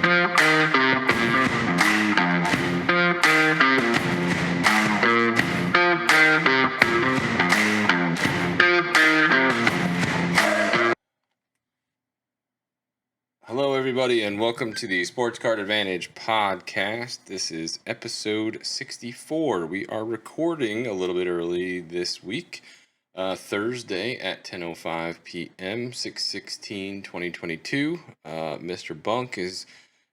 Hello, everybody, and welcome to the Sports Card Advantage podcast. This is episode 64. We are recording a little bit early this week, Thursday at 10:05 p.m., 6/16/2022. Mr. Bunk is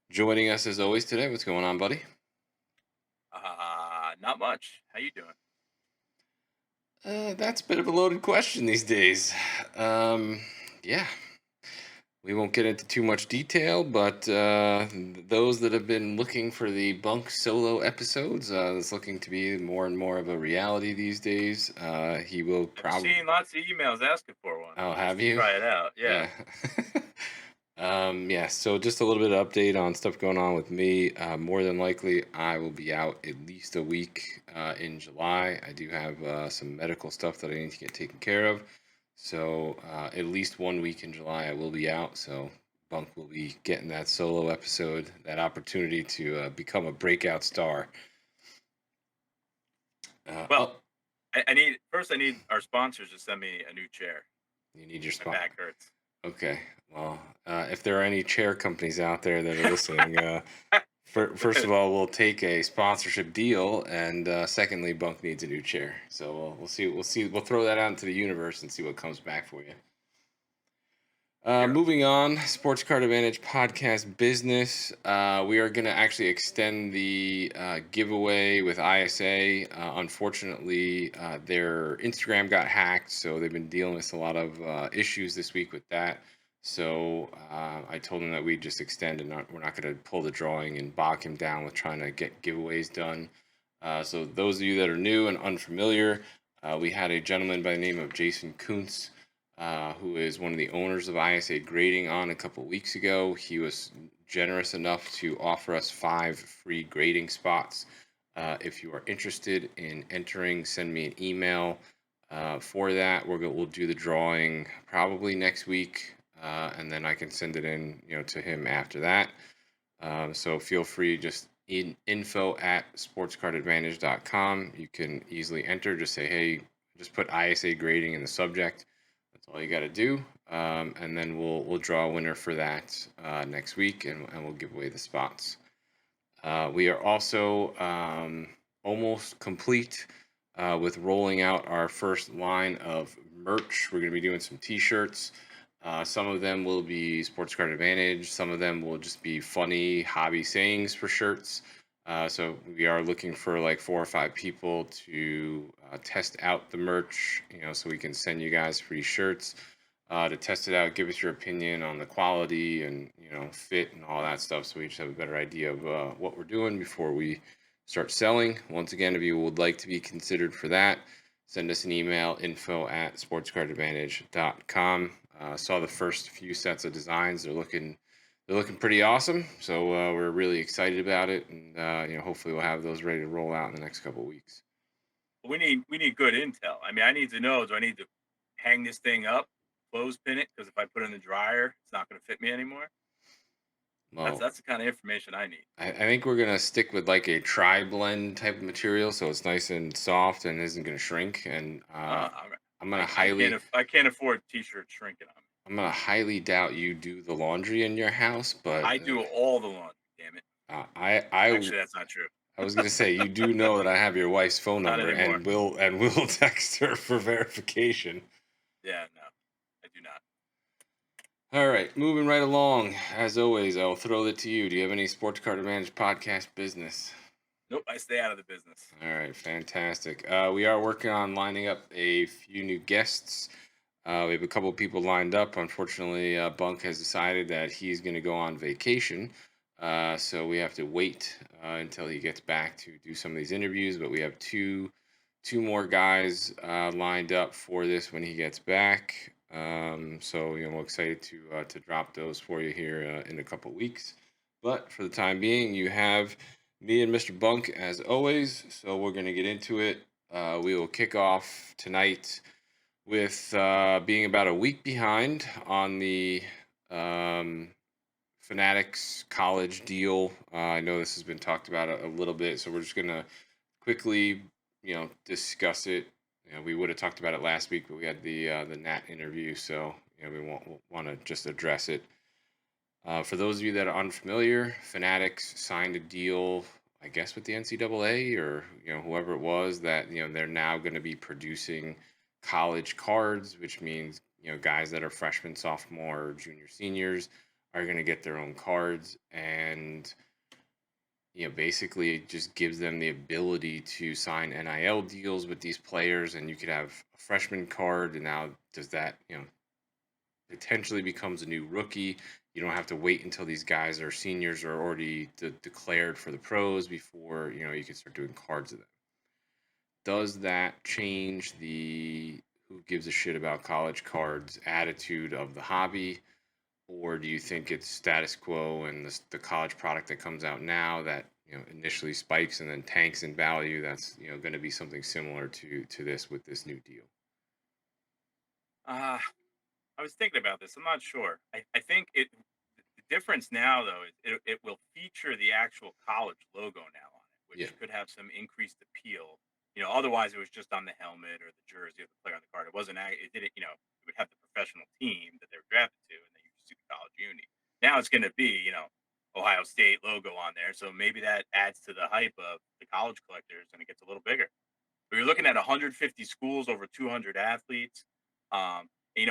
joining us as always today. What's going on, buddy? Not much. How you doing? That's a bit of a loaded question these days. Yeah. We won't get into too much detail, but those that have been looking for the Bunk solo episodes, it's looking to be more and more of a reality these days. He will probably. I've seen lots of emails asking for one. Oh, Just have to you? try it out? Yeah. Yeah. So just a little bit of update on stuff going on with me. More than likely, I will be out at least a week in July. I do have some medical stuff that I need to get taken care of. So at least 1 week in July, I will be out. So Bunk will be getting that solo episode, that opportunity to become a breakout star. I need our sponsors to send me a new chair. You need your My sponsor. back hurts. Okay. Well, if there are any chair companies out there that are listening, first of all, we'll take a sponsorship deal, and secondly, Bunk needs a new chair. So we'll see. We'll throw that out into the universe and see what comes back for you. Moving on, Sports Card Advantage podcast business. We are going to actually extend the giveaway with ISA. Unfortunately, their Instagram got hacked, so they've been dealing with a lot of issues this week with that. So I told them that we'd just extend and we're not going to pull the drawing and bog him down with trying to get giveaways done. So those of you that are new and unfamiliar, we had a gentleman by the name of Jason Kuntz, who is one of the owners of ISA Grading on a couple weeks ago. He was generous enough to offer us 5 free grading spots. If you are interested in entering, send me an email for that. We'll do the drawing probably next week. And then I can send it in, to him after that. So feel free, just info@sportscardadvantage.com. You can easily enter. Just say, hey, just put ISA grading in the subject. That's all you got to do. And then we'll draw a winner for that next week, and we'll give away the spots. We are also almost complete with rolling out our first line of merch. We're going to be doing some t-shirts. Some of them will be Sports Card Advantage. Some of them will just be funny hobby sayings for shirts. So we are looking for like 4 or 5 people to test out the merch, so we can send you guys free shirts to test it out, give us your opinion on the quality and, fit and all that stuff. So we just have a better idea of what we're doing before we start selling. Once again, if you would like to be considered for that, send us an email, info@sportscardadvantage.com. Saw the first few sets of designs. They're looking pretty awesome. So we're really excited about it, and hopefully we'll have those ready to roll out in the next couple of weeks. We need good intel. I mean, I need to know, do I need to hang this thing up, clothespin it? Because if I put it in the dryer, it's not going to fit me anymore. Well, that's the kind of information I need. I think we're going to stick with like a tri-blend type of material, so it's nice and soft and isn't going to shrink. And I'm going to I can't afford t-shirts shrinking on me. I'm going to highly doubt you do the laundry in your house, but I do all the laundry, damn it. Actually, that's not true. I was going to say, you do know that I have your wife's phone number and will text her for verification. Yeah, no, I do not. All right, moving right along. As always, I'll throw it to you. Do you have any Sports Card Advantage podcast business? Nope, I stay out of the business. All right, fantastic. We are working on lining up a few new guests. We have a couple of people lined up. Unfortunately, Bunk has decided that he's going to go on vacation. So we have to wait until he gets back to do some of these interviews. But we have two more guys lined up for this when he gets back. So we're excited to drop those for you here in a couple of weeks. But for the time being, you have me and Mr. Bunk as always. So we're going to get into it. We will kick off tonight with being about a week behind on the Fanatics college deal. I know this has been talked about a little bit, so we're just gonna quickly, discuss it. We would have talked about it last week, but we had the Nat interview, so we want to just address it. For those of you that are unfamiliar, Fanatics signed a deal, I guess, with the NCAA or whoever it was that they're now going to be producing college cards, which means guys that are freshmen, sophomore, junior, seniors are going to get their own cards, and basically it just gives them the ability to sign NIL deals with these players, and you could have a freshman card, and now does that potentially becomes a new rookie. You don't have to wait until these guys are seniors or already declared for the pros before you can start doing cards of them. Does that change the who gives a shit about college cards attitude of the hobby, or do you think it's status quo and the college product that comes out now that initially spikes and then tanks in value? That's going to be something similar to this with this new deal. Uh, I was thinking about this. I'm not sure. I think the difference now though is it will feature the actual college logo now on it, Yeah. which could have some increased appeal. Otherwise it was just on the helmet or the jersey of the player on the card. It wasn't. It didn't. It would have the professional team that they were drafted to, and then you just see the college uni. Now it's going to be Ohio State logo on there, so maybe that adds to the hype of the college collectors, and it gets a little bigger. But you're looking at 150 schools, over 200 athletes. Um, and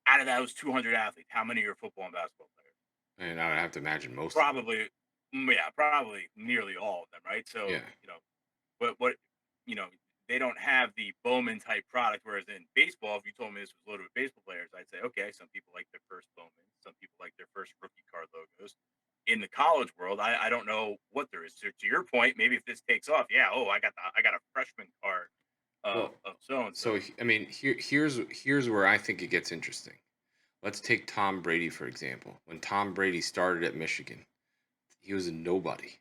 out of those 200 athletes, how many are football and basketball players? And I would have to imagine most of them. Probably, yeah, probably nearly all of them, right? So, Yeah. what, you know, they don't have the Bowman type product. Whereas in baseball, if you told me this was loaded with baseball players, I'd say, okay, some people like their first Bowman, some people like their first rookie card logos. In the college world, I don't know what there is. To your point, maybe if this takes off, yeah, oh, I got a freshman card Well, of so and so so. I mean, here's where I think it gets interesting. Let's take Tom Brady for example. When Tom Brady started at Michigan, he was a nobody.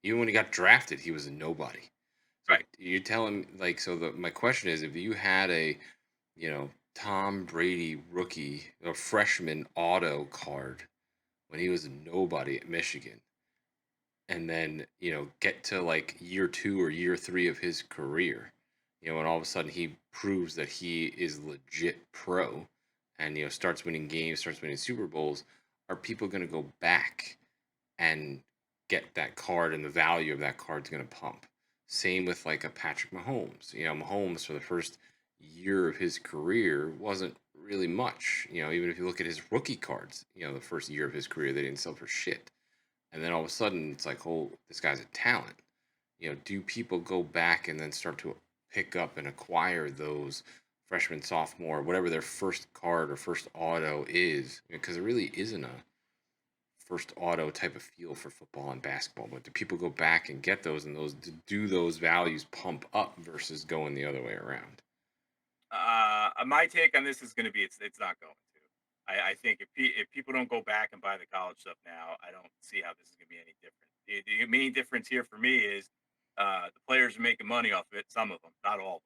Even when he got drafted, he was a nobody. So Right. you tell him like so. My question is, if you had a Tom Brady rookie or freshman auto card when he was a nobody at Michigan, and then get to like year two or year three of his career, and all of a sudden he proves that he is legit pro, and starts winning games, starts winning Super Bowls, are people going to go back and get that card, and the value of that card is going to pump? Same with like a Patrick Mahomes. Mahomes for the first year of his career wasn't really much. Even if you look at his rookie cards, the first year of his career they didn't sell for shit, and then all of a sudden it's like, oh, this guy's a talent. Do people go back and then start to pick up and acquire those freshman, sophomore, whatever their first card or first auto is? Because it really isn't a first auto type of feel for football and basketball. But do people go back and get those, and do those values pump up versus going the other way around? My take on this is going to be it's not going to. I think if people don't go back and buy the college stuff now, I don't see how this is going to be any different. The main difference here for me is the players are making money off of it. Some of them, not all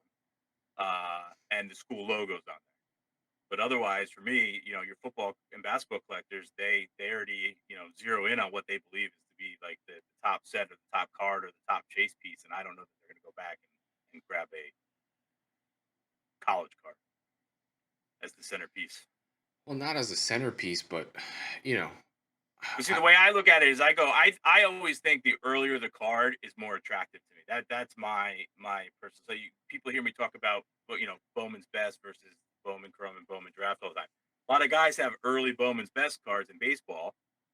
of them, and the school logos on there. But otherwise, for me, your football and basketball collectors, they already zero in on what they believe is to be like the top set or the top card or the top chase piece, and I don't know that they're going to go back and grab a college card as the centerpiece. Well, not as a centerpiece, but you know, But see, I, the way I look at it is, I always think the earlier the card is more attractive to me. That's my personal. So people hear me talk about, Bowman's best versus Bowman Chrome and Bowman Draft all the time. A lot of guys have early Bowman's best cards in baseball,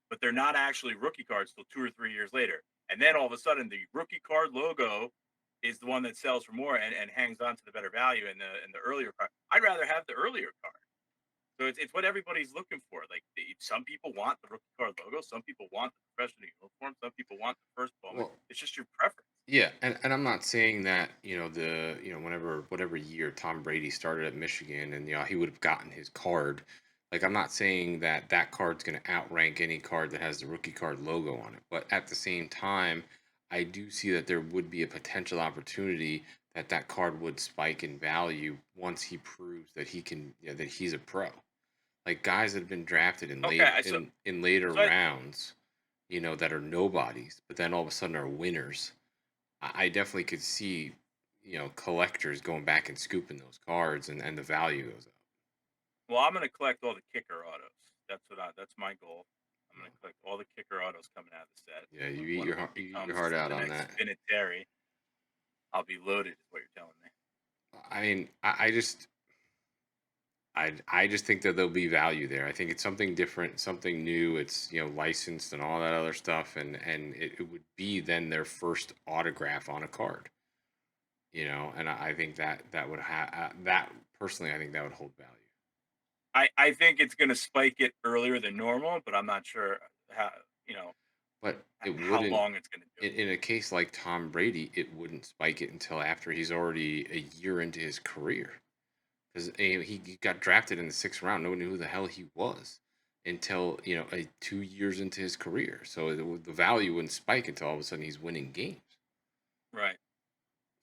but they're not actually rookie cards till 2 or 3 years later. And then all of a sudden, the rookie card logo is the one that sells for more and hangs on to the better value in the earlier card. I'd rather have the earlier card. So it's what everybody's looking for. Like some people want the rookie card logo, some people want the professional uniform, some people want the first Bowman. well, It's just your preference. yeah, and I'm not saying that whenever whatever year Tom Brady started at Michigan, and he would have gotten his card. Like, I'm not saying that that card's going to outrank any card that has the rookie card logo on it, but at the same time, I do see that there would be a potential opportunity that card would spike in value once he proves that he can, that he's a pro. like guys that have been drafted in Okay, late I so in later so I rounds, that are nobodies, but then all of a sudden are winners. I definitely could see, collectors going back and scooping those cards, and the value goes up. well, I'm gonna collect all the kicker autos. That's my goal. I'm gonna collect all the kicker autos coming out of the set. Yeah, When one of them you eat your becomes heart out the on next that. Vinatieri, I'll be loaded. Is what you're telling me. I mean, I just think that there'll be value there. I think it's something different, something new. It's licensed and all that other stuff, and it would be then their first autograph on a card. And I think that would have that personally. I think that would hold value. I think it's gonna spike it earlier than normal, but I'm not sure how you know But it how wouldn't long it's gonna do it. in a case like Tom Brady. It wouldn't spike it until after he's already a year into his career. Because he got drafted in the sixth round. No one knew who the hell he was until 2 years into his career. So the value wouldn't spike until all of a sudden he's winning games. Right.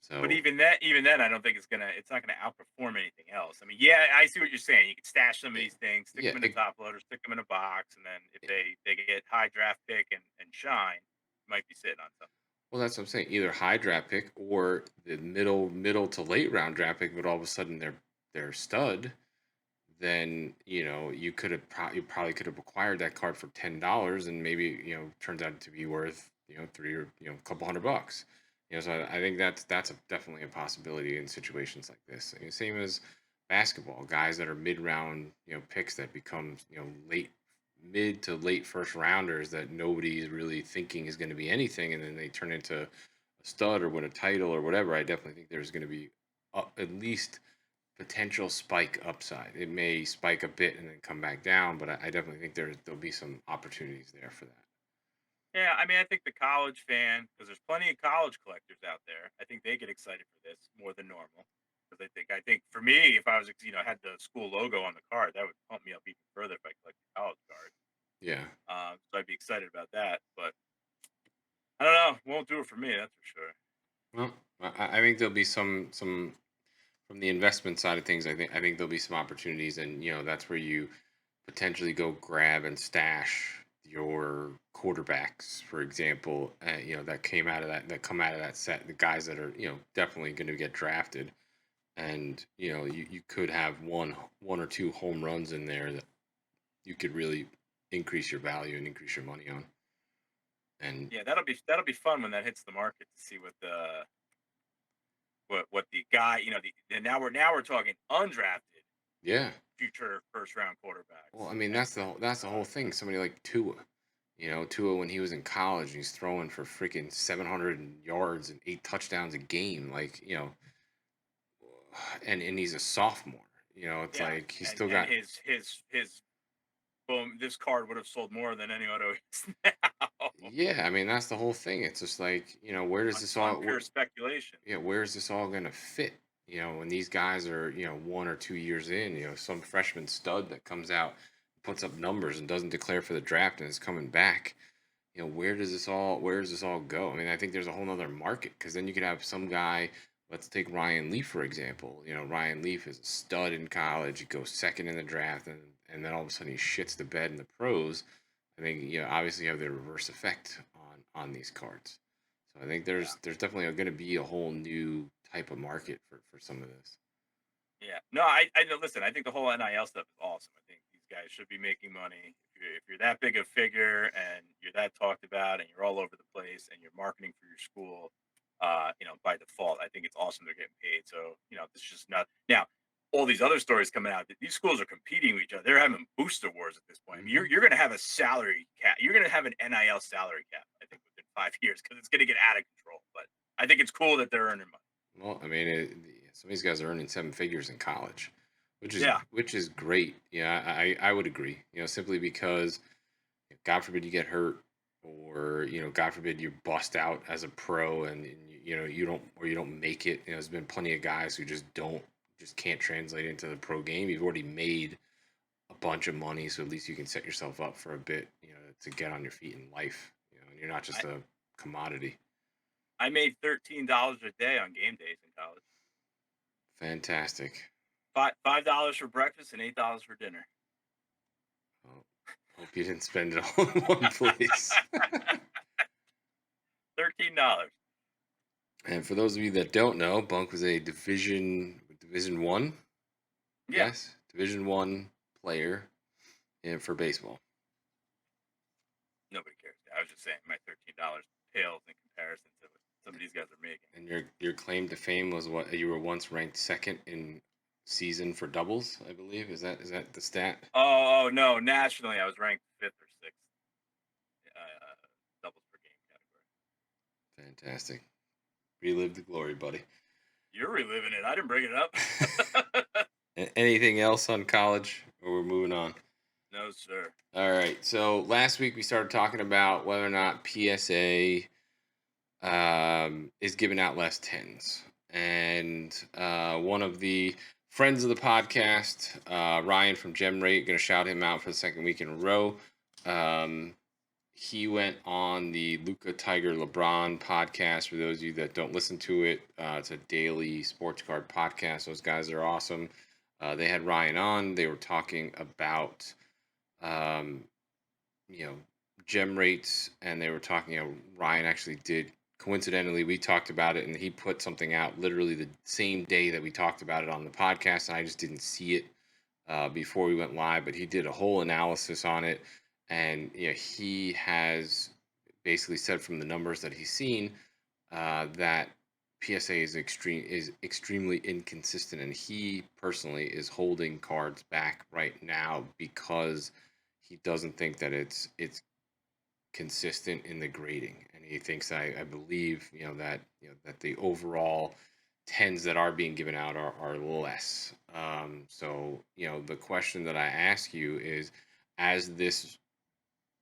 But So even then, I don't think it's not gonna outperform anything else. I mean, yeah, I see what you're saying. You can stash some of eh, these things, stick yeah, them in a top loader, stick them in a box, and then if eh, they get high draft pick and shine, might be sitting on something. well, that's what I'm saying. Either high draft pick or the middle to late round draft pick, but all of a sudden they're stud. Then you probably could have acquired that card for $10, and maybe turns out to be worth three or a couple $100. So I think that's definitely a possibility in situations like this. Same as basketball, guys that are mid round picks that become late mid to late first rounders that nobody's really thinking is going to be anything, and then they turn into a stud or win a title or whatever. I definitely think there's going to be at least potential spike upside. It may spike a bit and then come back down, but I definitely think there'll be some opportunities there for that. Yeah, I mean, I think the college fan, because there's plenty of college collectors out there. I think they get excited for this more than normal. Because I think for me, if I was had the school logo on the card, that would pump me up even further if I collected college cards. Yeah. So I'd be excited about that. But I don't know. Won't do it for me. That's for sure. Well, I think there'll be some from the investment side of things. I think there'll be some opportunities, and that's where you potentially go grab and stash your quarterbacks, for example. That came out of that come out of that set. The guys that are definitely going to get drafted, and you could have one or two home runs in there that you could really increase your value and increase your money on. And Yeah, that'll be fun when that hits the market to see what the guy and now we're talking undrafted yeah, future first round well, I quarterbacks mean that's the whole thing. Somebody like Tua, Tua when he was in college, he's throwing for freaking 700 yards and 8 touchdowns a game, like and he's a sophomore. It's yeah, like he's and still and got. his boom, this card would have sold more than any auto is now Yeah, I mean that's the whole thing. It's just like where does this on all pure speculation. yeah, where is this all gonna fit? When these guys are, 1 or 2 years in, some freshman stud that comes out, puts up numbers and doesn't declare for the draft and is coming back. Where does this all go? I mean, I think there's a whole nother market because then you could have some guy, let's take Ryan Leaf, for example. Ryan Leaf is a stud in college, he goes second in the draft, and then all of a sudden he shits the bed in the pros. I think, obviously you have the reverse effect on these cards. So I think Yeah, there's definitely going to be a whole new type of market for some of this. yeah. No, I know. Listen, I think the whole NIL stuff is awesome. I think these guys should be making money. If you're that big a figure and you're that talked about and you're all over the place and you're marketing for your school, by default, I think it's awesome they're getting paid. So this is just not now. All these other stories coming out, these schools are competing with each other. They're having booster wars at this point. I mean, Hmm. you're going to have a salary cap. You're going to have an NIL salary cap. I think within 5 years because it's going to get out of control. But I think it's cool that they're earning money. Well, I mean, some of these guys are earning seven figures in college, Yeah, which is great. Yeah, I would agree. Simply because God forbid you get hurt, or God forbid you bust out as a pro, and you don't make it. There's been plenty of guys who just can't translate into the pro game. You've already made a bunch of money, so at least you can set yourself up for a bit, to get on your feet in life. And you're not just I, a commodity. I made $13 a day on game days in college. Fantastic. $5 for breakfast and $8 for dinner. you didn't spend it all in one place. $13. And for those of you that don't know, Bunk was a Division One, Yeah, yes, Division One player for baseball. nobody cares. I was just saying my $13 pales in comparison to what some of these guys are making. And your claim to fame was what you were once ranked second in season for doubles, I believe. Is that the stat? Oh no, nationally I was ranked fifth or sixth doubles per game category. Fantastic. Relive the glory, buddy. You're reliving it. I didn't bring it up. Anything else on college, or we're moving on? No, sir. All right. So last week we started talking about whether or not PSA is giving out less tens, and one of the friends of the podcast, Ryan from GemRate, going to shout him out for the second week in a row. He went on the Luca Tiger LeBron podcast. For those of you that don't listen to it, it's a daily sports card podcast. Those guys are awesome. They had Ryan on. They were talking about, um, you know, gem rates, and they were talking. Ryan actually did. Coincidentally, we talked about it, and he put something out literally the same day that we talked about it on the podcast, and I just didn't see it before we went live. But he did a whole analysis on it, and he has basically said from the numbers that he's seen that PSA is extremely inconsistent, and he personally is holding cards back right now because he doesn't think that it's consistent in the grading, and he thinks I believe that the overall tens that are being given out are less. So the question that I ask you is, as this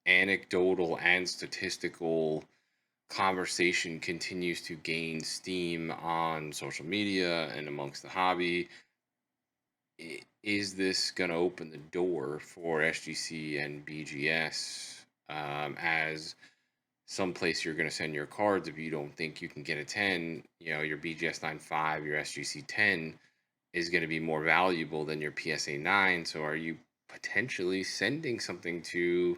anecdotal and statistical conversation continues to gain steam on social media and amongst the hobby, is this going to open the door for SGC and BGS as someplace you're going to send your cards if you don't think you can get a 10? Your BGS 9.5, your SGC 10 is going to be more valuable than your PSA 9. So are you potentially sending something to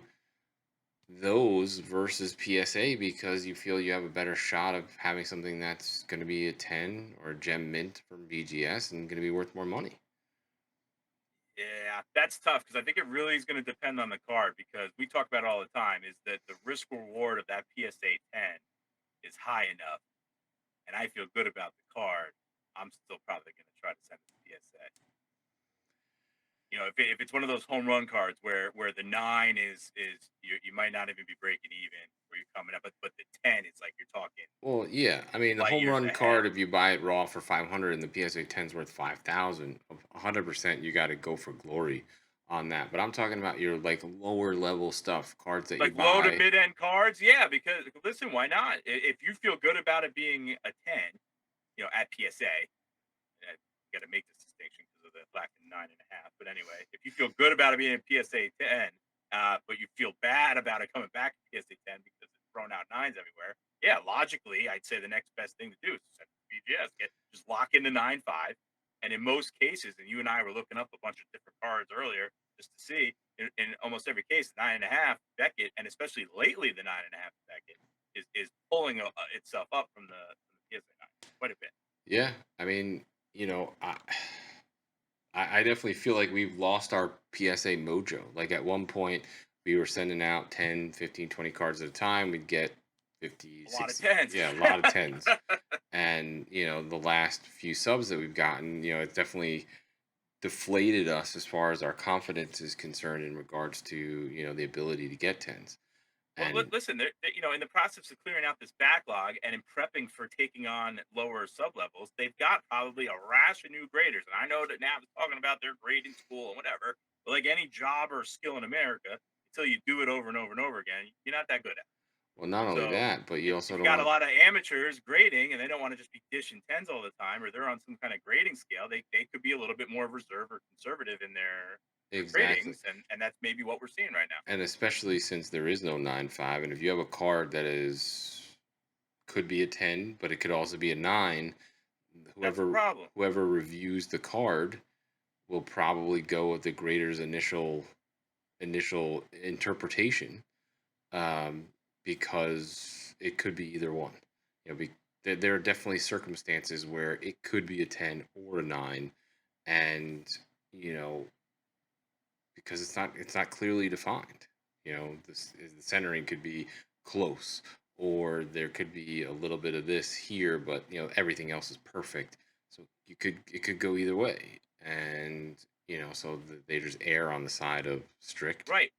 those versus PSA because you feel you have a better shot of having something that's going to be a 10 or a gem mint from BGS and going to be worth more money? Yeah, that's tough because I think it really is going to depend on the card, because we talk about it all the time is that the risk reward of that PSA 10 is high enough, and I feel good about the card. I'm still probably going to try to send it to PSA. If it's one of those home run cards where the 9 is you might not even be breaking even where you're coming up, but the 10 is like you're talking Well, yeah. I mean, the light home years run ahead. card, if you buy it raw for 500 and the PSA 10's worth 5,000, 100% you got to go for glory on that. But I'm talking about your like lower level stuff, cards that you Like low to buy. mid end cards, yeah. Because listen, why not? If you feel good about it being a 10, at PSA, I got to make this distinction because of the black and 9.5. But anyway, if you feel good about it being a PSA 10, but you feel bad about it coming back to PSA 10 because it's thrown out nines everywhere, yeah, logically, I'd say the next best thing to do is send it to BGS. Just lock in the 9.5. And in most cases, and you and I were looking up a bunch of different cards earlier just to see, in almost every case, the 9.5 Beckett, and especially lately the 9.5 Beckett, is pulling itself up from the PSA 9 quite a bit. Yeah. I mean, I definitely feel like we've lost our PSA mojo. Like at one point, we were sending out 10, 15, 20 cards at a time. We'd get 50, A lot of 60. tens. Yeah, a lot of tens. And, the last few subs that we've gotten, it's definitely deflated us as far as our confidence is concerned in regards to, the ability to get tens. Well, And listen, in the process of clearing out this backlog and in prepping for taking on lower sub levels, they've got probably a rash of new graders. And I know that now is talking about their grading school and whatever, but like any job or skill in America, until you do it over and over and over again, you're not that good at it. well, not only So that, but you if also you don't got a want lot of amateurs grading and they don't want to just be dishing tens all the time, or they're on some kind of grading scale, they could be a little bit more reserved or conservative in their exactly. gradings, and that's maybe what we're seeing right now. And especially since there is no 9.5, and if you have a card that could be a 10, but it could also be a 9, That's the whoever problem. whoever reviews the card will probably go with the grader's initial initial interpretation, um, because it could be either one. You know, there are definitely circumstances where it could be a 10 or a 9, and you know, because it's not clearly defined. You know, the centering could be close, or there could be a little bit of this here, but everything else is perfect. So it could go either way, and so they just err on the side of strict. Right.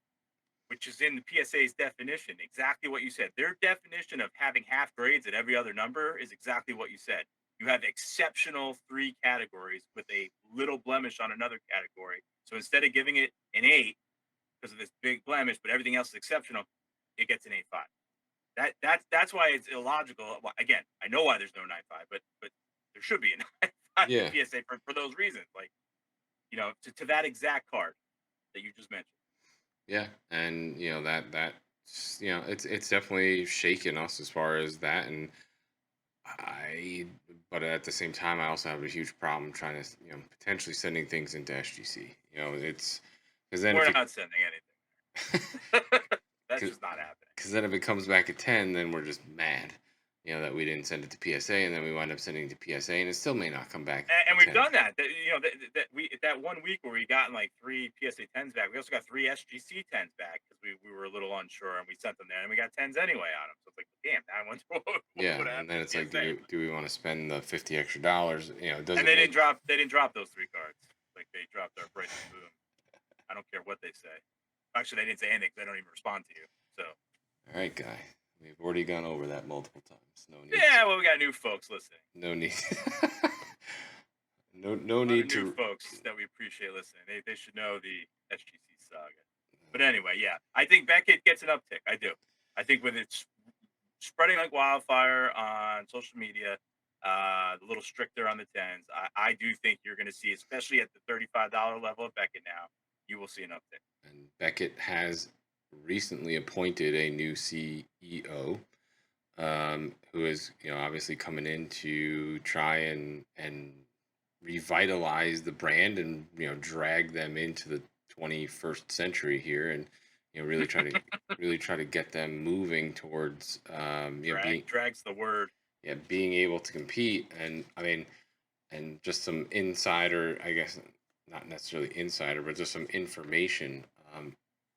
Which is in the PSA's definition. Exactly what you said. Their definition of having half grades at every other number is exactly what you said. You have exceptional 3 categories with a little blemish on another category. So instead of giving it an 8 because of this big blemish, but everything else is exceptional, it gets an 8.5. That's why it's illogical. Well, again, I know why there's no 9.5, but there should be a 9.5 Yeah, in PSA for those reasons. Like, to that exact card that you just mentioned. yeah, and it's definitely shaken us as far as that, and I, but at the same time, I also have a huge problem trying to, potentially sending things into SGC. It's because then if We're it, not sending anything. That's just not happening. because then if it comes back at 10, then we're just mad, that we didn't send it to PSA, and then we wind up sending it to PSA, and it still may not come back And at we've 10. done that. That 1 week where we gotten like 3 PSA 10s back. We also got 3 SGC 10s back because we were a little unsure and we sent them there and we got 10s anyway on them. So it's like, damn, that one's Yeah, what and happened then to it's like, PSA. do we want to spend the $50 extra? It And doesn't make. they didn't drop those 3 cards. Like they dropped our Bryson Boom. I don't care what they say. Actually, they didn't say anything. They don't even respond to you. So All right, guy, we've already gone over that multiple times. No need to. yeah, well, we got new folks listening. No need. No A lot of need new to. folks that we appreciate listening. They should know the SGC saga. But anyway, yeah, I think Beckett gets an uptick. I do. I think with its spreading like wildfire on social media, a little stricter on the 10s, I do think you're going to see, especially at the $35 level of Beckett now, you will see an uptick. And Beckett has recently appointed a new CEO, who is obviously coming in to try and revitalize the brand and drag them into the 21st century here, and really try to get them moving towards Drags the word. being able to compete. And I mean, and just some insider, I guess, not necessarily insider, but just some information.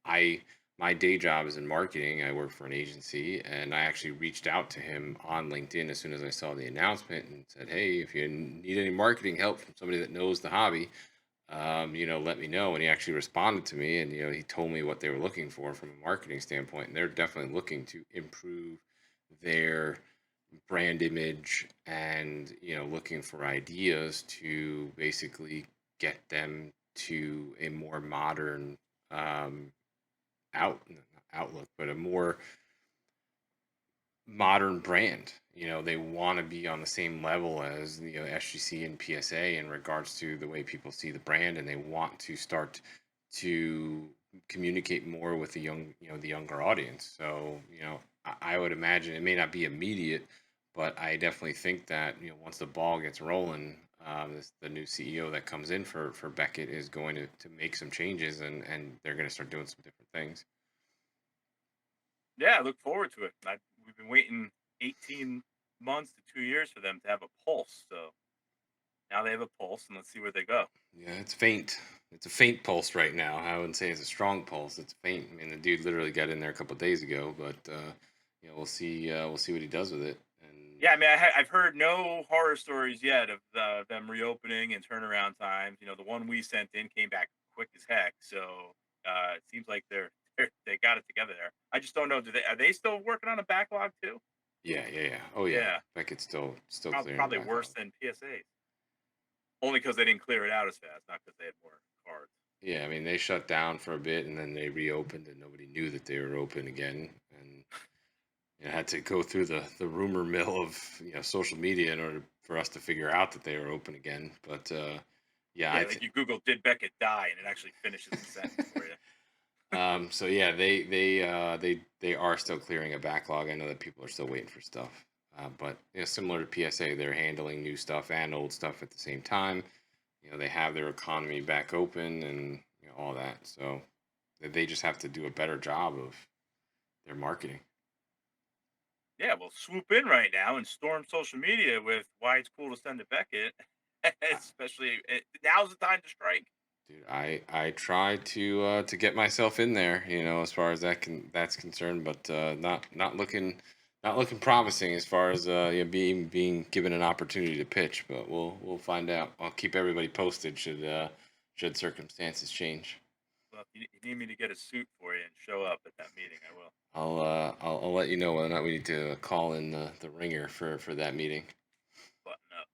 I My day job is in marketing. I work for an agency, and I actually reached out to him on LinkedIn as soon as I saw the announcement and said, "Hey, if you need any marketing help from somebody that knows the hobby, let me know." And he actually responded to me, and he told me what they were looking for from a marketing standpoint, and they're definitely looking to improve their brand image, and looking for ideas to basically get them to a more modern, not outlook, but a more modern brand. They want to be on the same level as SGC and PSA in regards to the way people see the brand, and they want to start to communicate more with the younger audience. So I would imagine it may not be immediate, but I definitely think that once the ball gets rolling, the new CEO that comes in for Beckett is going to make some changes, and they're going to start doing some different things. Yeah, I look forward to it. We've been waiting 18 months to 2 years for them to have a pulse. So now they have a pulse, and let's see where they go. Yeah, it's faint. It's a faint pulse right now. I wouldn't say it's a strong pulse. It's faint. I mean, the dude literally got in there a couple of days ago, but we'll see. We'll see what he does with it. And Yeah, I mean, I've heard no horror stories yet of them reopening and turnaround times. The one we sent in came back quick as heck. So it seems like they got it together there. I just don't know. Are they still working on a backlog too? yeah. Oh yeah. Yeah, Beckett's still clearing probably the worse backlog. than PSA. Only because they didn't clear it out as fast, not because they had more cards. Yeah, I mean they shut down for a bit and then they reopened and nobody knew that they were open again, and had to go through the rumor mill of social media in order for us to figure out that they were open again. But yeah, Yeah, like you Google "did Beckett die" and it actually finishes the sentence for you. So yeah, they are still clearing a backlog. I know that people are still waiting for stuff, but similar to PSA, they're handling new stuff and old stuff at the same time. They have their economy back open and all that. So They just have to do a better job of their marketing. Yeah, well, swoop in right now and storm social media with why it's cool to send to Beckett. Especially now's the time to strike. Dude, I try to get myself in there, as far as that's concerned, but not looking promising as far as being given an opportunity to pitch. But we'll find out. I'll keep everybody posted should circumstances change. Well, if you need me to get a suit for you and show up at that meeting, I will. I'll let you know whether or not we need to call in the ringer for that meeting. Button up.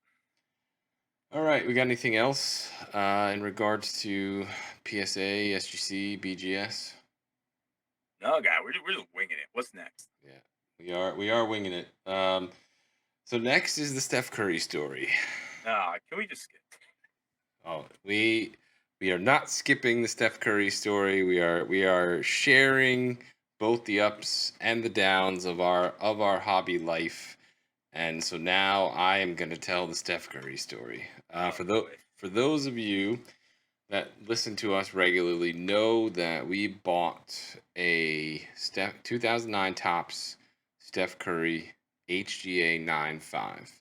All right, we got anything else in regards to PSA, SGC, BGS? No, guy, we're just winging it. What's next? Yeah, we are winging it. So next is the Steph Curry story. No, can we just skip? Oh, we are not skipping the Steph Curry story. We are sharing both the ups and the downs of our hobby life. And so now I am going to tell the Steph Curry story. Boy. For those of you that listen to us regularly know that we bought a 2009 Topps Steph Curry HGA 9.5,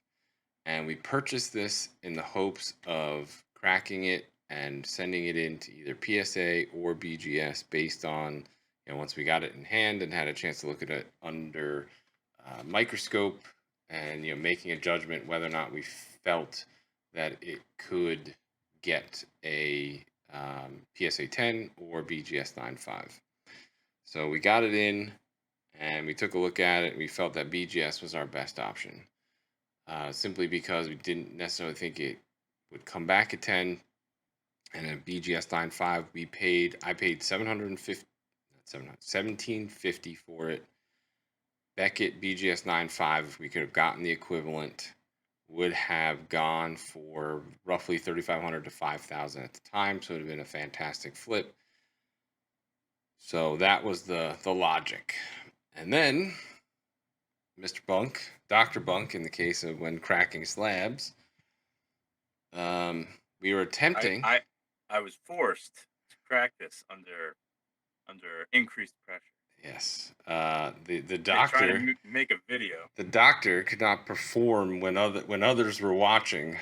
and we purchased this in the hopes of cracking it and sending it into either PSA or BGS based on, once we got it in hand and had a chance to look at it under microscope and making a judgment whether or not we felt that it could get a PSA 10 or BGS 9.5. So we got it in and we took a look at it. And we felt that BGS was our best option, simply because we didn't necessarily think it would come back at 10. And a BGS 9.5, I paid $1750 for it. Beckett BGS 9.5, if we could have gotten the equivalent, would have gone for roughly $3,500 to $5,000 at the time, so it would have been a fantastic flip. So that was the logic. And then Mr. Bunk, Dr. Bunk, in the case of when cracking slabs, we were attempting. I was forced to crack this under increased pressure. Yes, the They doctor trying to make a video. The doctor could not perform when others were watching.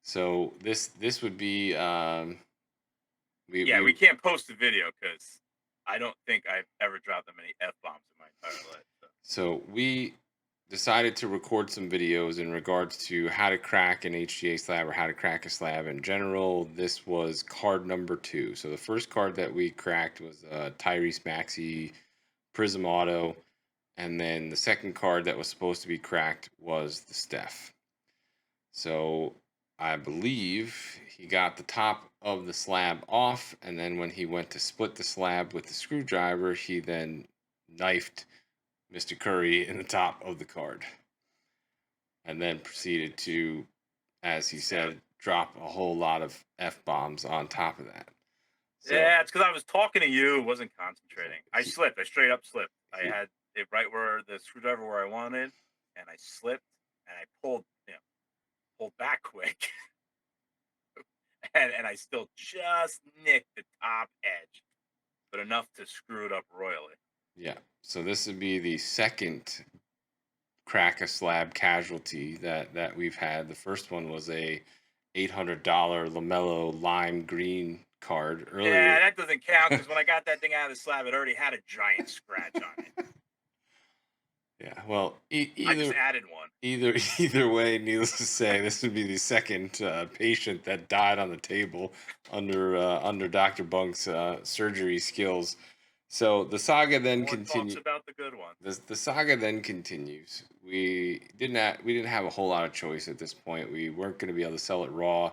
So this would be We can't post the video because I don't think I've ever dropped that many f bombs in my entire life. So we decided to record some videos in regards to how to crack an HGA slab or how to crack a slab in general. This was card number 2. So the first card that we cracked was Tyrese Maxey Prism Auto. And then the second card that was supposed to be cracked was the Steph. So I believe he got the top of the slab off, and then when he went to split the slab with the screwdriver, he then knifed Mr. Curry in the top of the card. And then proceeded to, as he said, drop a whole lot of F-bombs on top of that. So, yeah, it's because I was talking to you, wasn't concentrating. I slipped. I straight up slipped. I had it right where the screwdriver where I wanted, and I slipped, and I pulled back quick, and I still just nicked the top edge, but enough to screw it up royally. Yeah. So this would be the second crack a slab casualty that we've had. The first one was a $800 LaMelo lime green card earlier. Yeah, that doesn't count because when I got that thing out of the slab, it already had a giant scratch on it. Yeah, well, I just added one. Either way, needless to say, this would be the second patient that died on the table under Dr. Bunk's surgery skills. So the saga then continues. About the good one. The saga then continues. We didn't have a whole lot of choice at this point. We weren't going to be able to sell it raw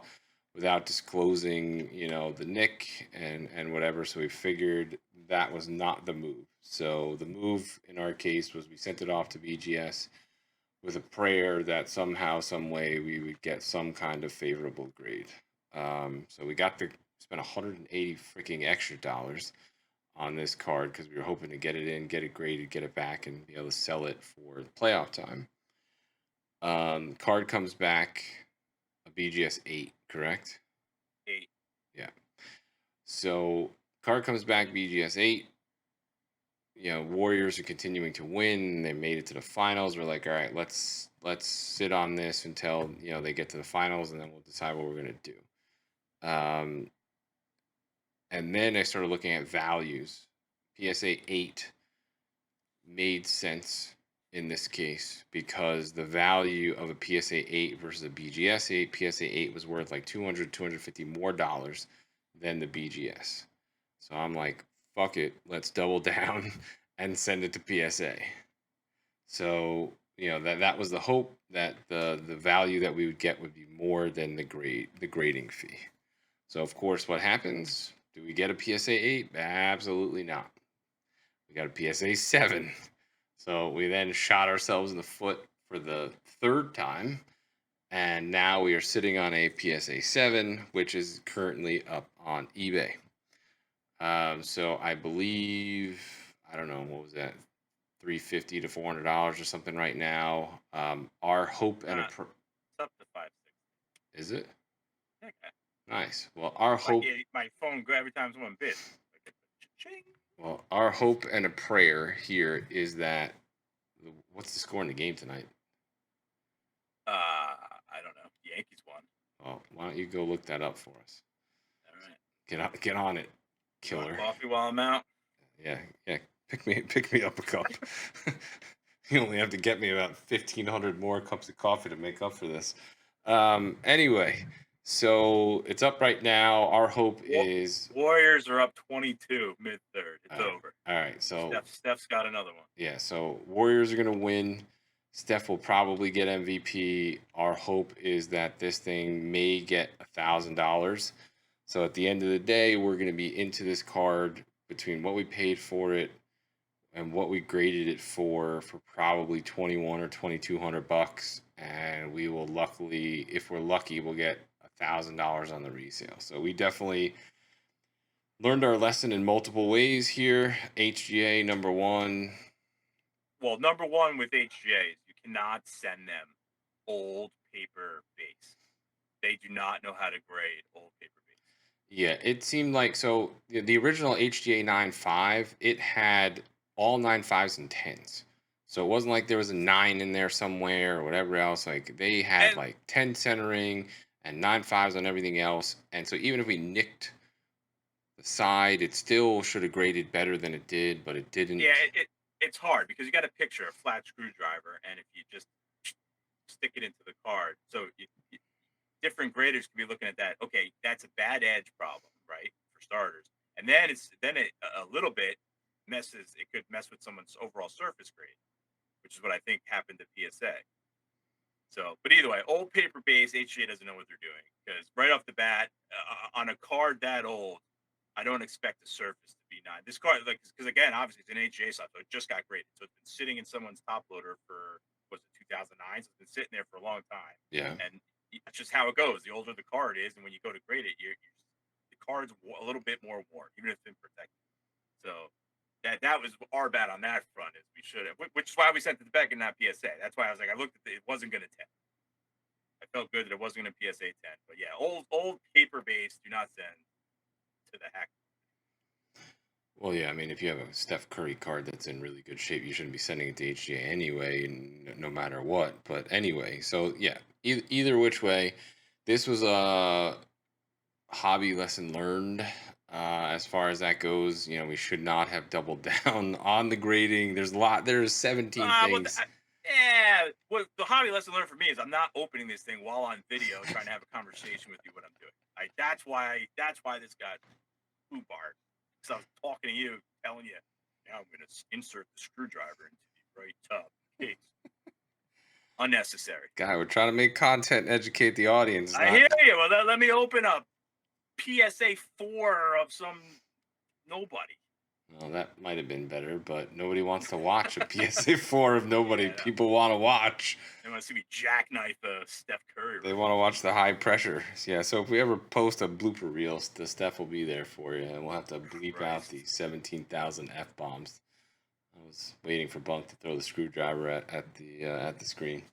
without disclosing, the nick and whatever. So we figured that was not the move. So the move in our case was we sent it off to BGS with a prayer that somehow, some way, we would get some kind of favorable grade. So we spent 180 freaking extra dollars on this card because we were hoping to get it in, get it graded, get it back, and be able to sell it for the playoff time. Card comes back a BGS 8, correct? 8. Yeah. So Card comes back BGS 8. Warriors are continuing to win. They made it to the finals. We're like, all right, let's sit on this until they get to the finals, and then we'll decide what we're gonna do. And then I started looking at values. PSA 8 made sense in this case because the value of a PSA 8 versus a BGS 8, PSA 8 was worth like 200, 250 more dollars than the BGS. So I'm like, fuck it, let's double down and send it to PSA. So, that was the hope that the value that we would get would be more than the grading fee. So of course, what happens? Do we get a PSA 8? Absolutely not. We got a PSA 7. So we then shot ourselves in the foot for the third time. And now we are sitting on a PSA 7, which is currently up on eBay. So I believe, I don't know, what was that? $350 to $400 or something right now. Our hope and it's up to 560. Is it? Okay. Nice. Well, our hope. My phone every time someone bids. Well, our hope and a prayer here is that. What's the score in the game tonight? I don't know. The Yankees won. Oh, why don't you go look that up for us? All right. Get on it, killer. Coffee while I'm out. Yeah. Pick me up a cup. You only have to get me about 1,500 more cups of coffee to make up for this. Anyway, so it's up right now. Our hope is Warriors are up 22 mid-third. It's over. All right, so Steph's got another one. Yeah, so Warriors are gonna win. Steph will probably get MVP. Our hope is that this thing may get $1,000. So at the end of the day, we're gonna be into this card between what we paid for it and what we graded it for probably 21 or 2,200 bucks, and we will luckily, if we're lucky, we'll get $1,000 on the resale. So we definitely learned our lesson in multiple ways here. HGA number one. Well, number one with HGAs, you cannot send them old paper base. They do not know how to grade old paper base. Yeah, it seemed like so. The original HGA 9.5, it had all 9.5s and 10s. So it wasn't like there was a 9 in there somewhere or whatever else. Like they had like 10 centering and 9.5s on everything else. And so even if we nicked the side, it still should have graded better than it did, but it didn't. Yeah, it's hard because you got to picture a flat screwdriver, and if you just stick it into the card, so different graders can be looking at that. Okay, that's a bad edge problem, right? For starters, and then it a little bit messes. It could mess with someone's overall surface grade, which is what I think happened to PSA. So, but either way, old paper base, HGA doesn't know what they're doing because right off the bat, on a card that old, I don't expect the surface to be 9. This card, like, because again, obviously it's an HGA slot, so it just got graded. So it's been sitting in someone's top loader for, was it 2009? So it's been sitting there for a long time. Yeah. And it's just how it goes. The older the card is, and when you go to grade it, the card's a little bit more worn, even if it's been protected. So that was our bad on that front, is we should have, which is why we sent it to Beck and not PSA. That's why I was like, I looked at it wasn't going to 10. I felt good that it wasn't going to PSA 10. But yeah, old paper base, do not send to the heck. Well, yeah, I mean, if you have a Steph Curry card that's in really good shape, you shouldn't be sending it to HGA anyway, no matter what. But anyway, so yeah, either which way, this was a hobby lesson learned. As far as that goes, we should not have doubled down on the grading. There's 17 things. What the hobby lesson learned for me is I'm not opening this thing while on video trying to have a conversation with you what I'm doing. That's why this got foo barred. Because I was talking to you, telling you, now I'm going to insert the screwdriver into the right tub case. Unnecessary. God, we're trying to make content and educate the audience. I hear you. Well, let me open up PSA 4 of some nobody. Well, that might have been better, but nobody wants to watch a PSA 4 of nobody. Yeah, people want to watch. They want to see me jackknife Steph Curry. They want to watch the high pressure. Yeah, so if we ever post a blooper reel, the Steph will be there for you, and we'll have to bleep out the 17,000 F-bombs. I was waiting for Bunk to throw the screwdriver at the screen.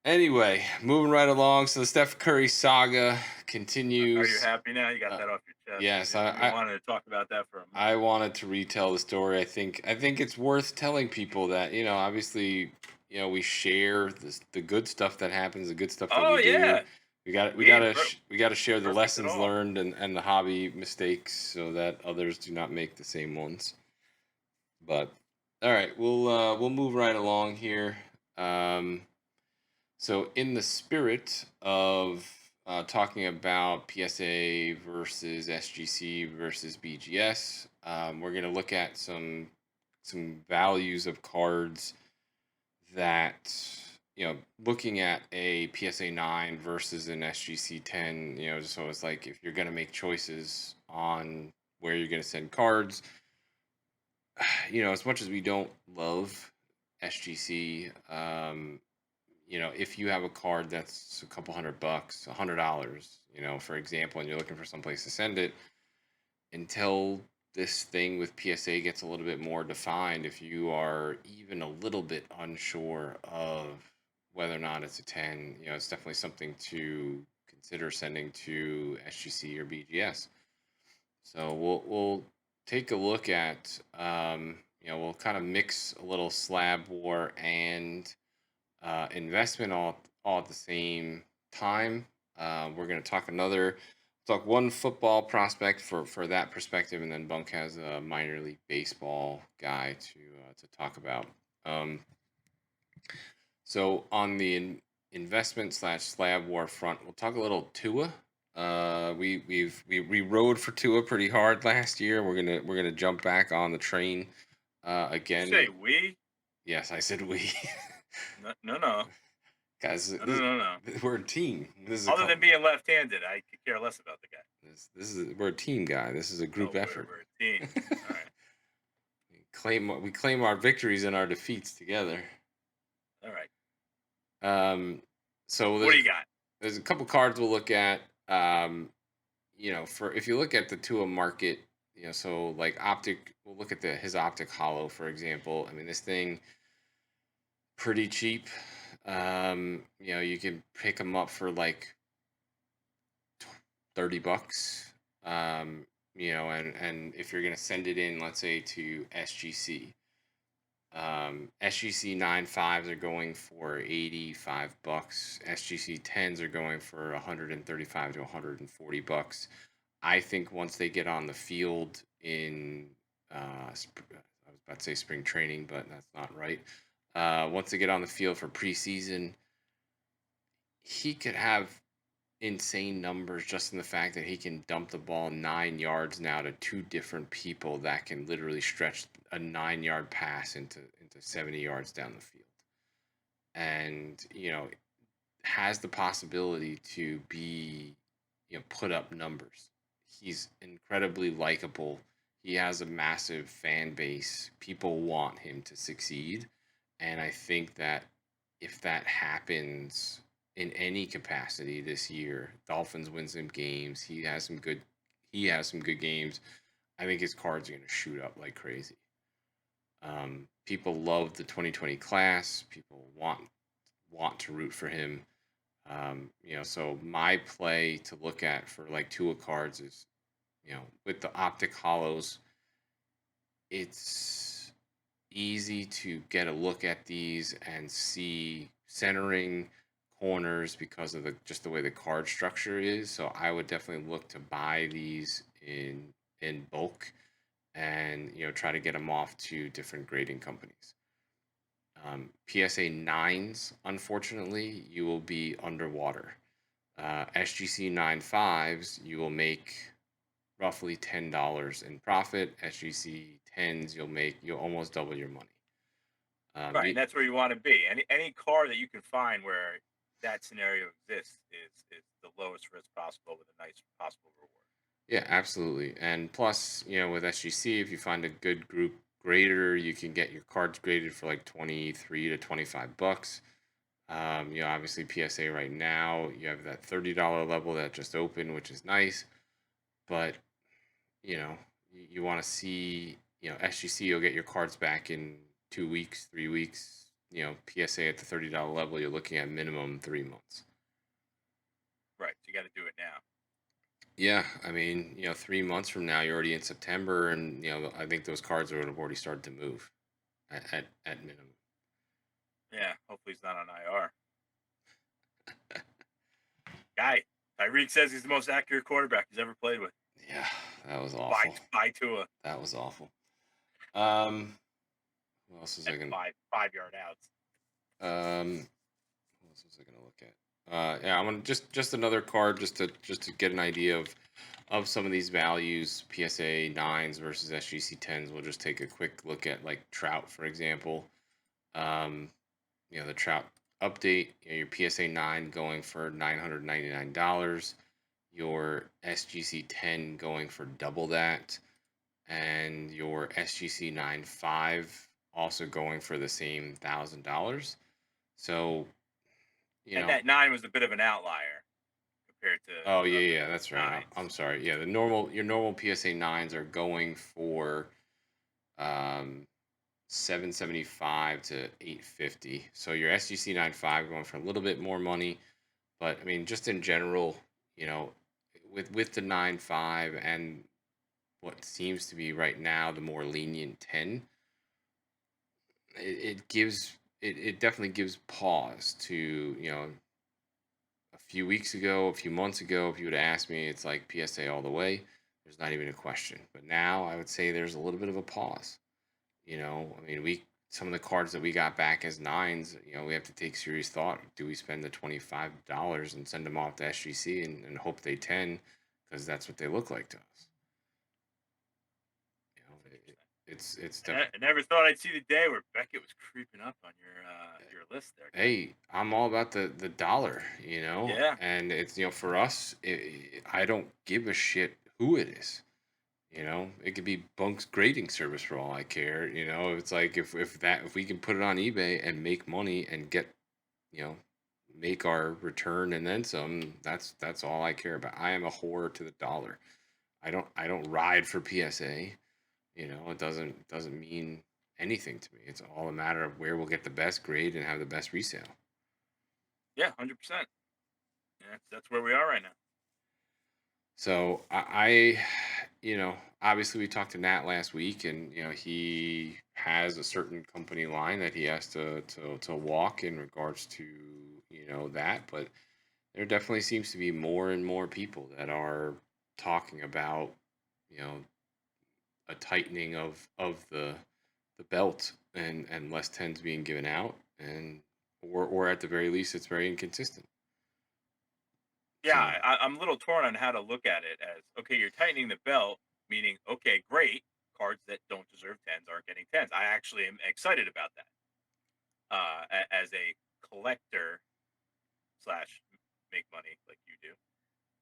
Anyway, moving right along. So the Steph Curry saga Are you continues. happy now? You got Uh, that off your chest? yes, You've been wanting to talk about that for a I month. wanted to retell the story. I think it's worth telling people that, obviously, we share the good stuff that happens, the good stuff that we Oh do. yeah, We hey, gotta we gotta share the perfect at lessons all. learned and the hobby mistakes so that others do not make the same ones. But all right, we'll move right along here. Um, so, in the spirit of talking about PSA versus SGC versus BGS, we're going to look at some values of cards that, looking at a PSA 9 versus an SGC 10. So it's like if you're going to make choices on where you're going to send cards, as much as we don't love SGC, if you have a card that's a couple $100, $100, for example, and you're looking for someplace to send it, until this thing with PSA gets a little bit more defined, if you are even a little bit unsure of whether or not it's a 10, it's definitely something to consider sending to SGC or BGS. So we'll take a look at we'll kind of mix a little slab war and investment all at the same time. We're going to talk one football prospect for that perspective, and then Bunk has a minor league baseball guy to talk about. Um, so on the investment slash slab war front, we'll talk a little Tua. We rode for Tua pretty hard last year. We're gonna jump back on the train You again. say we? Yes, I said we. No, no, no, Guys, no, no, no, no. we're a team. This is a Other couple. than being left-handed, I could care less about the guy. We're a team, guy. This is a group Oh, effort. we're a team. All right, We claim our victories and our defeats together. all right. Um, so What do you got? there's a couple cards we'll look at. For if you look at the Tua market, so like optic, we'll look at his optic hollow, for example. I mean, this thing pretty cheap. You can pick them up for like $30. And if you're gonna send it in, let's say to SGC, SGC 9.5s are going for $85. SGC 10s are going for 135 to $140. I think once they get on the field in, I was about to say spring training, but that's not right. Once they get on the field for preseason, he could have insane numbers just in the fact that he can dump the ball 9 yards now to two different people that can literally stretch a 9 yard pass into 70 yards down the field. And, has the possibility to be, put up numbers. He's incredibly likable. He has a massive fan base. People want him to succeed. And I think that if that happens in any capacity this year, Dolphins win some games. He has some good games. I think his cards are going to shoot up like crazy. People love the 2020 class. People want to root for him. So my play to look at for like Tua cards is, with the optic hollows, it's easy to get a look at these and see centering corners because of the way the card structure is. So I would definitely look to buy these in bulk and try to get them off to different grading companies. PSA 9s, unfortunately, you will be underwater. SGC 9.5s, you will make roughly $10 in profit. SGC 10s, you'll almost double your money. Right, and that's where you want to be. Any car that you can find where that scenario exists is the lowest risk possible with a nice possible reward. Yeah, absolutely. And plus, with SGC, if you find a good group grader, you can get your cards graded for like 23 to $25. Obviously PSA right now, you have that $30 level that just opened, which is nice. But, you want to see, SGC, you'll get your cards back in 2 weeks, 3 weeks, PSA at the $30 level, you're looking at minimum 3 months. Right. So you got to do it now. Yeah, I mean, 3 months from now, you're already in September, and I think those cards would have already started to move at minimum. Yeah. Hopefully he's not on IR. Guy, Tyreek says he's the most accurate quarterback he's ever played with. Yeah, that was awful. By Tua. That was awful. What else was I At gonna? 5 yard outs. What else was I gonna look at? Yeah, I'm gonna just another card just to get an idea of some of these values. PSA 9s versus SGC 10s. We'll just take a quick look at like Trout, for example. Um, the Trout update. Your PSA 9 going for $999. Your SGC 10 going for double that, and your SGC 9.5 also going for the same $1,000. So, And that 9 was a bit of an outlier compared to oh the other yeah, that's right. nines. I'm sorry. Yeah, your normal PSA 9s are going for 775 to 850. So your SGC 9.5 going for a little bit more money, but I mean, just in general, you know, with the 9.5 and what seems to be right now the more lenient 10, it definitely gives pause to, a few weeks ago, a few months ago, if you would have asked me, it's like PSA all the way. There's not even a question. But now I would say there's a little bit of a pause. I mean, some of the cards that we got back as 9s, we have to take serious thought. Do we spend the $25 and send them off to SGC and hope they 10 because that's what they look like to us? It's definitely. I never thought I'd see the day where Beckett was creeping up on your list there. Hey, I'm all about the dollar, Yeah. and it's for us, I don't give a shit who it is. It could be Bunk's grading service for all I care. It's like if we can put it on eBay and make money and get, you know, make our return and then some, that's all I care about. I am a whore to the dollar. I don't ride for PSA. It doesn't mean anything to me. It's all a matter of where we'll get the best grade and have the best resale. Yeah, 100%. Yeah, that's where we are right now. So obviously we talked to Nat last week, and he has a certain company line that he has to walk in regards to that, but there definitely seems to be more and more people that are talking about a tightening of the belt and less tens being given out, and or at the very least it's very inconsistent. Yeah, So I'm a little torn on how to look at it as, okay, you're tightening the belt, meaning, okay, great, cards that don't deserve 10s aren't getting 10s. I actually am excited about that. As a collector slash make money like you do,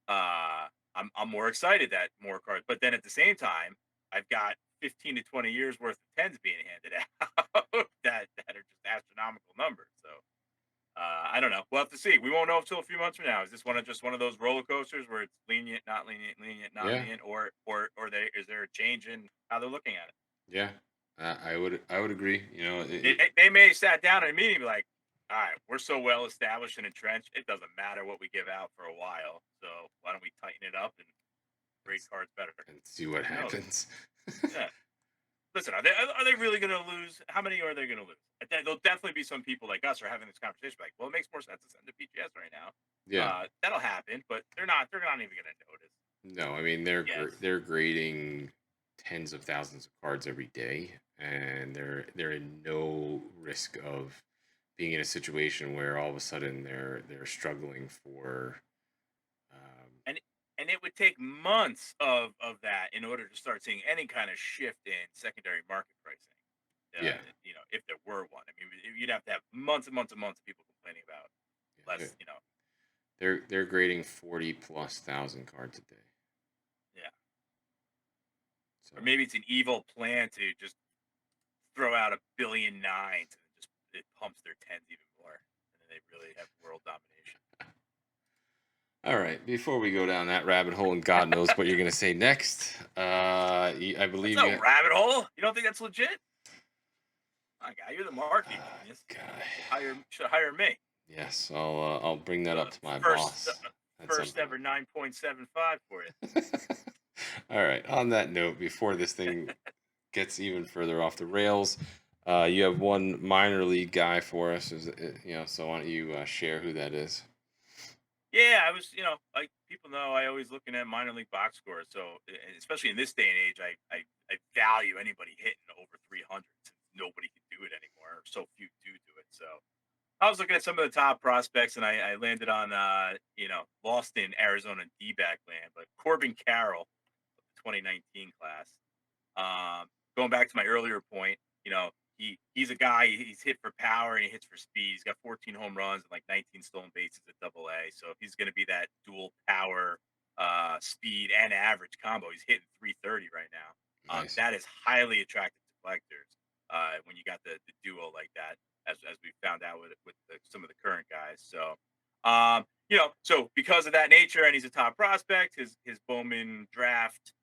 I'm more excited that more cards. But then at the same time, I've got 15 to 20 years worth of 10s being handed out that are just astronomical numbers. So I don't know. We'll have to see. We won't know until a few months from now. Is this one of those roller coasters where it's lenient, not lenient, lenient, not yeah, lenient, or is there a change in how they're looking at it? yeah, I would agree. They may have sat down in a meeting and be like, all right, we're so well established and entrenched, it doesn't matter what we give out for a while. So why don't we tighten it up and grade cards better? and see what Who knows? happens. Yeah. Listen, are they really going to lose? How many are they going to lose? There'll definitely be some people like us are having this conversation. Like, well, it makes more sense to send to PGS right now. Yeah. That'll happen, but they're not. They're not even going to notice. No, I mean Yes. they're grading tens of thousands of cards every day, and they're in no risk of being in a situation where all of a sudden they're struggling for. And it would take months of that in order to start seeing any kind of shift in secondary market pricing. Yeah. If there were one, I mean, you'd have to have months and months and months of people complaining about Yeah, less. they're grading 40 plus thousand cards a day. Yeah. So Or maybe it's an evil plan to just throw out 1,000,000,000 9s and it pumps their 10s even more, and then they really have world domination. all right, before we go down that rabbit hole, and God knows what you're going to say next, I That's believe no rabbit hole. You don't think that's legit? My guy, you're the marketing Ah, genius. guy. Should hire me. Yes, I'll bring that Uh, up to my first boss at some first point. ever 9.75 for you. All right. On that note, before this thing gets even further off the rails, you have one minor league guy for us. So why don't you share who that is? Yeah, I was, like people know, I always looking at minor league box scores. So, especially in this day and age, I value anybody hitting over 300 since nobody can do it anymore, or so few do it. So, I was looking at some of the top prospects, and I landed on, lost in Arizona D-back land, but Corbin Carroll, of the 2019 class. Going back to my earlier point, he's a guy. He's hit for power and he hits for speed. He's got 14 home runs and like 19 stolen bases at Double A. So if he's going to be that dual power, speed and average combo, he's hitting 330 right now. Nice. That is highly attractive to collectors when you got the duo like that, as we found out with some of the current guys. So. So because of that nature, and he's a top prospect, his Bowman draft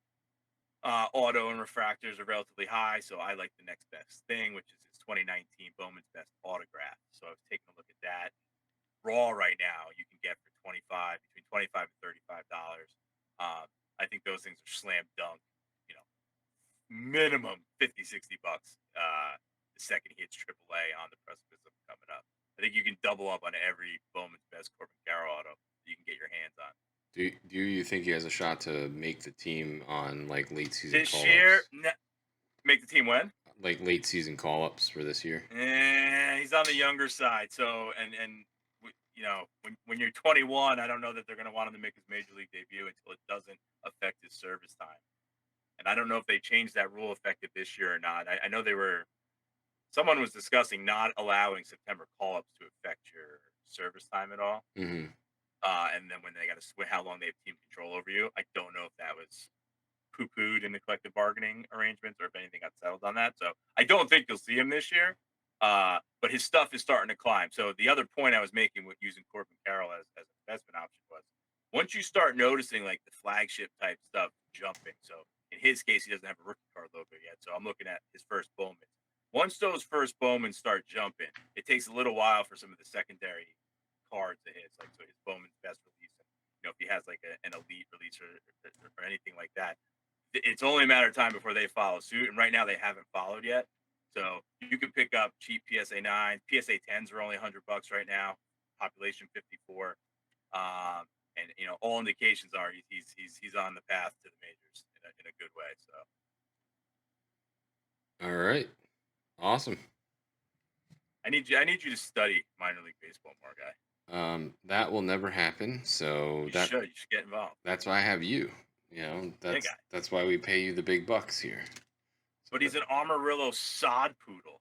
auto and refractors are relatively high, so I like the next best thing, which is his 2019 Bowman's Best autograph. So I was taking a look at that. Raw right now, you can get for 25 between 25 and $35. I think those things are slam dunk. You know, minimum 50, $60. The second he hits AAA on the precipice of coming up. I think you can double up on every Bowman's Best Corbin Carroll auto that you can get your hands on. Do you think he has a shot to make the team on like late season This call year, ups? make the team win. Like late season call ups for this year? He's on the younger side. So, when you're 21, I don't know that they're going to want him to make his major league debut until it doesn't affect his service time. And I don't know if they changed that rule effective this year or not. I know someone was discussing not allowing September call ups to affect your service time at all. Hmm. And then when they got to how long they have team control over you, I don't know if that was poo-pooed in the collective bargaining arrangements or if anything got settled on that. So I don't think you'll see him this year. But his stuff is starting to climb. So the other point I was making with using Corbin Carroll as an investment option was once you start noticing like the flagship type stuff jumping. So in his case, he doesn't have a rookie card logo yet. So I'm looking at his first Bowman. Once those first Bowmans start jumping, it takes a little while for some of the secondary cards to hit. Like so his Bowman's best release. And, if he has like an elite release or anything like that, it's only a matter of time before they follow suit. And right now they haven't followed yet. So you can pick up cheap PSA 9. PSA 10s are only $100 right now. Population 54. And all indications are he's on the path to the majors in a good way. So All right. Awesome. I need you to study minor league baseball more, guy. That will never happen. So You should get involved. that's why I have you. You know, Yeah, guy. that's why we pay you the big bucks here. So But he's an Amarillo sod poodle.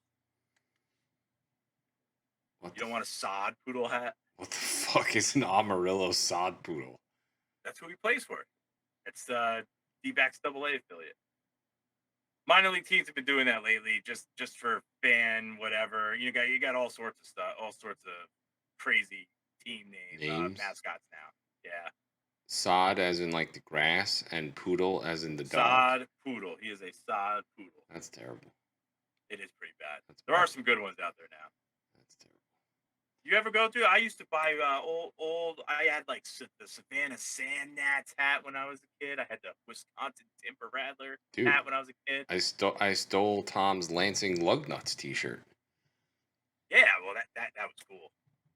what You the don't want a sod poodle hat? what the fuck is an Amarillo sod poodle? That's who he plays for. It's D-backs Double A affiliate. Minor league teams have been doing that lately, just for fan whatever. You got all sorts of stuff, all sorts of crazy team names, Names? mascots now. Yeah, Sod as in like the grass and poodle as in the dog. sod poodle. He is a sod poodle. That's terrible. It is pretty bad. That's There are bad. some good ones out there now. That's terrible. You ever go through? I used to buy old. I had like the Savannah Sand Gnats hat when I was a kid. I had the Wisconsin Timber Rattler Dude, hat when I was a kid. I stole Tom's Lansing Lugnuts t-shirt. Yeah, well that was cool.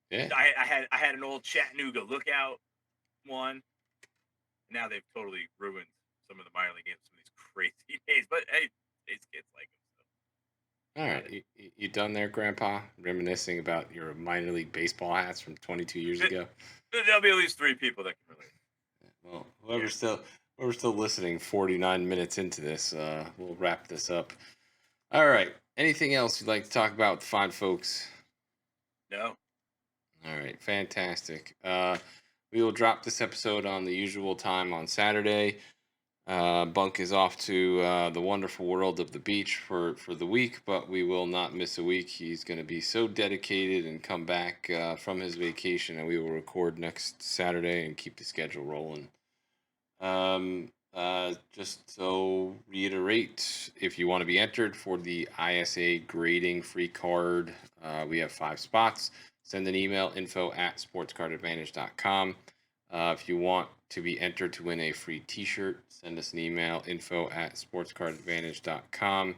Yeah. I had an old Chattanooga Lookout one. Now they've totally ruined some of the minor league games, some of these crazy names. But hey, these kids like them. So All got right. it. You done there, Grandpa? Reminiscing about your minor league baseball hats from 22 years ago? There'll be at least 3 people that can relate. Well, Yeah. whoever's still listening 49 minutes into this, we'll wrap this up. All right. Anything else you'd like to talk about with the fine folks? No. All right, fantastic. We will drop this episode on the usual time on Saturday. Bunk is off to the wonderful world of the beach for the week, but we will not miss a week. He's going to be so dedicated and come back from his vacation, and we will record next Saturday and keep the schedule rolling. Just so reiterate, if you want to be entered for the ISA grading free card, we have 5 spots. Send an email, info@sportscardadvantage.com. If you want to be entered to win a free t-shirt, send us an email, info@sportscardadvantage.com.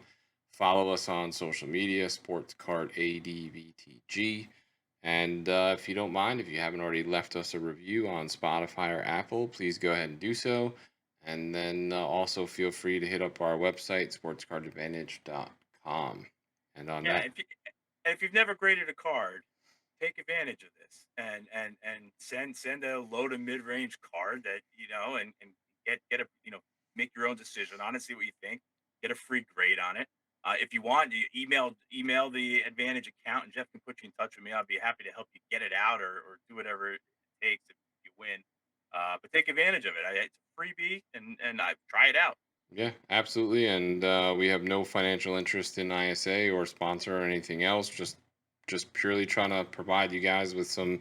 Follow us on social media, sportscardadvtg. And if you don't mind, if you haven't already left us a review on Spotify or Apple, please go ahead and do so. And then also feel free to hit up our website, sportscardadvantage.com. And on Yeah, that, if you've never graded a card, take advantage of this and send a low to mid range card that and get a make your own decision on it, see what you think, get a free grade on it. If you want, you email the Advantage account, and Jeff can put you in touch with me. I'll be happy to help you get it out or do whatever it takes if you win. But take advantage of it. It's a freebie, and I try it out. yeah, absolutely. And we have no financial interest in ISA or sponsor or anything else. Just purely trying to provide you guys with some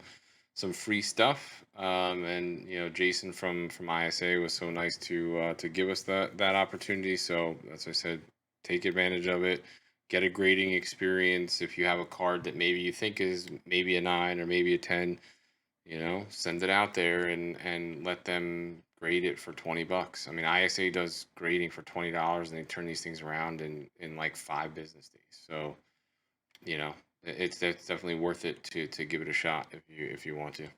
free stuff. And Jason from ISA was so nice to give us that opportunity. So as I said, take advantage of it. Get a grading experience. If you have a card that maybe you think is maybe a 9 or maybe a 10, send it out there and let them grade it for $20. I mean, ISA does grading for $20, and they turn these things around in like 5 business days. So it's definitely worth it to give it a shot if you want to.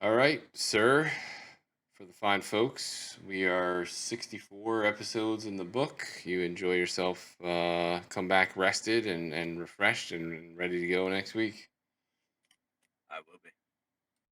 All right, sir. For the fine folks, we are 64 episodes in the book. You enjoy yourself. Come back rested and refreshed and ready to go next week.